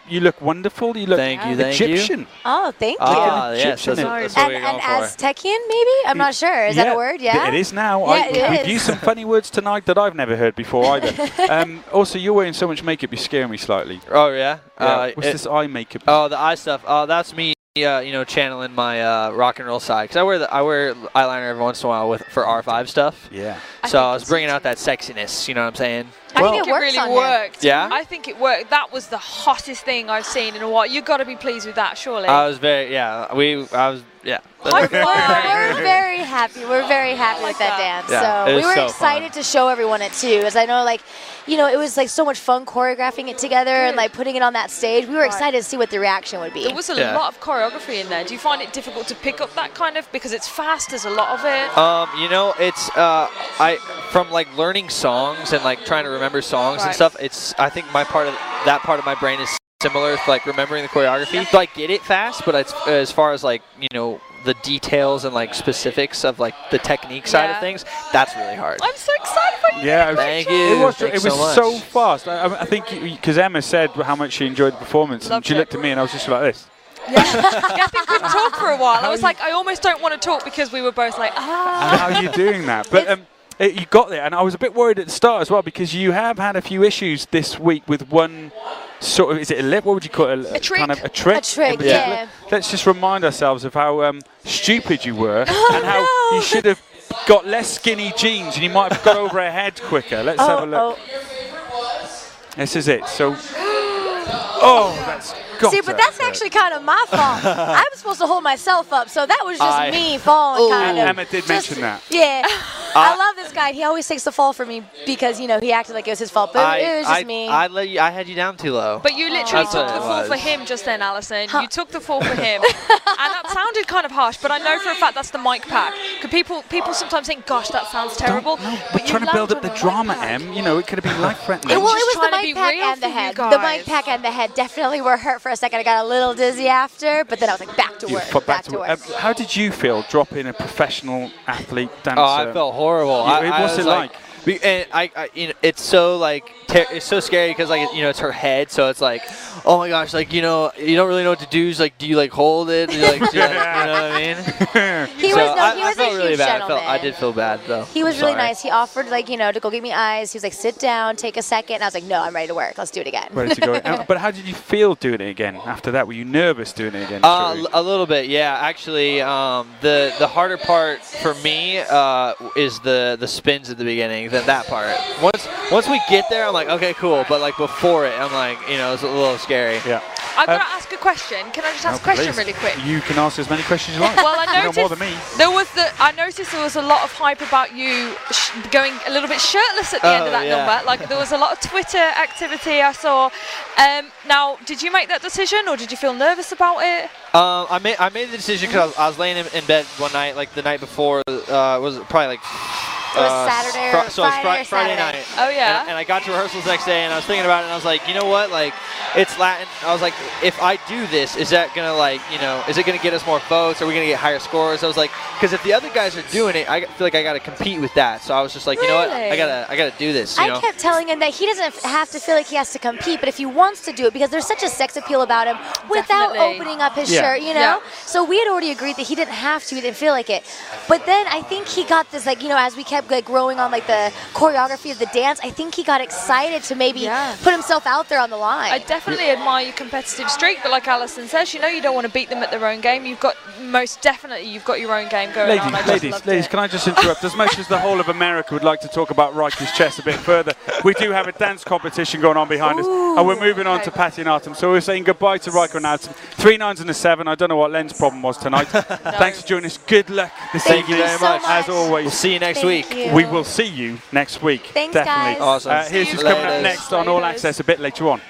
you look wonderful. You look Egyptian. Oh, thank you. Yes, that's what we're going for. Aztecian, maybe? I'm not sure. Is that a word? Yeah. It is now. Yeah, we've used some funny words tonight that I've never heard before either. Also, you're wearing so much makeup, you're scaring me slightly. Oh yeah. What's this eye makeup? Oh, the eye stuff. Oh, that's me. Channeling my rock and roll side, because I wear eyeliner every once in a while for R5 stuff. Yeah. So I was bringing out that sexiness. You know what I'm saying? I think it really worked. Yeah. I think it worked. That was the hottest thing I've seen in a while. You got to be pleased with that, surely. I was very yeah. We're very happy. We're very happy with that dance. Yeah, so we were so excited to show everyone it too, as I know, it was so much fun choreographing it together and putting it on that stage. We were excited to see what the reaction would be. There was a lot of choreography in there. Do you find it difficult to pick up that kind of, because it's fast? There's a lot of it. It's from learning songs and trying to remember songs and stuff. I think that part of my brain is similar to remembering the choreography. So I get it fast, but as far as the details and specifics of the technique side of things, that's really hard. I'm so excited for you. Yeah, thank you. It was so fast. I think because Emma said how much she enjoyed the performance, and she looked at me and I was just like this. Yeah. I think we talked for a while. I was I almost don't want to talk because we were both And how are you doing that? But you got there, and I was a bit worried at the start as well, because you have had a few issues this week with one sort of, is it a lip? What would you call it? A trick. Kind of a trick. A trick, yeah. Let's just remind ourselves of how stupid you were and how you should have got less skinny jeans and you might have got over her head quicker. Let's have a look. This is it. So, that's got See, but that's actually kind of my fault. I'm supposed to hold myself up, so that was just me falling kind of. Emma did mention that. Yeah. I love this guy. He always takes the fall for me because, he acted like it was his fault, but it was just me. I had you down too low. But you literally took the fall for him just then, Allison. You took the fall for him. And that sounded kind of harsh, but I know for a fact that's the mic pack. Because people sometimes think, gosh, that sounds terrible. But trying to build up the drama, Em. It could have been life-threatening. Well, it was the mic pack and the head. The mic pack and the head definitely were hurt for a second. I got a little dizzy after, but then I was back to work. Back to work. How did you feel dropping a professional athlete dancer? Oh, I felt horrible. What's it like? And it's so it's so scary because it's her head, so it's oh my gosh, you don't really know what to do. Do you hold it? You know what I mean? He was a really huge bad. gentleman. I did feel bad though. He was really nice. He offered to go get me eyes. He was sit down, take a second. And I was no, I'm ready to work. Let's do it again. Ready to go. But how did you feel doing it again after that? Were you nervous doing it again? A little bit, yeah. Actually, the harder part for me is the spins at the beginning. That part. Once we get there, I'm okay, cool. But before it, I'm it's a little scary. Yeah. I've got to ask a question. Can I just ask a question really quick? You can ask as many questions as you like. Well, I noticed more than me. I noticed there was a lot of hype about you going a little bit shirtless at the end of that number. There was a lot of Twitter activity I saw. Now, did you make that decision, or did you feel nervous about it? I made the decision because I was laying in bed one night, the night before. Was probably it was Saturday or Friday night. Oh, yeah. And I got to rehearsals the next day, and I was thinking about it, and I was you know what? It's Latin. I was if I do this, is that going to, is it going to get us more votes? Are we going to get higher scores? I was because if the other guys are doing it, I feel I got to compete with that. So I was just you know what? I gotta do this. I kept telling him that he doesn't have to feel like he has to compete, but if he wants to do it, because there's such a sex appeal about him without opening up his shirt, Yeah. So we had already agreed that he didn't have to, he didn't feel like it. But then I think he got this, as we kept growing on the choreography of the dance, I think he got excited to maybe put himself out there on the line. I definitely admire your competitive streak, but like Allison says, you don't want to beat them at their own game. You've got your own game going on. Ladies, can I just interrupt? As much as the whole of America would like to talk about Riker's chest a bit further, we do have a dance competition going on behind us, and we're moving on to Patty and Artem. So we're saying goodbye to Riker and Allison. 3 9s and a 7. I don't know what Len's problem was tonight. Thanks for joining us. Good luck this evening. Thank you very much. As always. We'll see you next week. We will see you next week. Thanks, definitely. guys. Awesome. Here's who's coming up next on All Access a bit later on.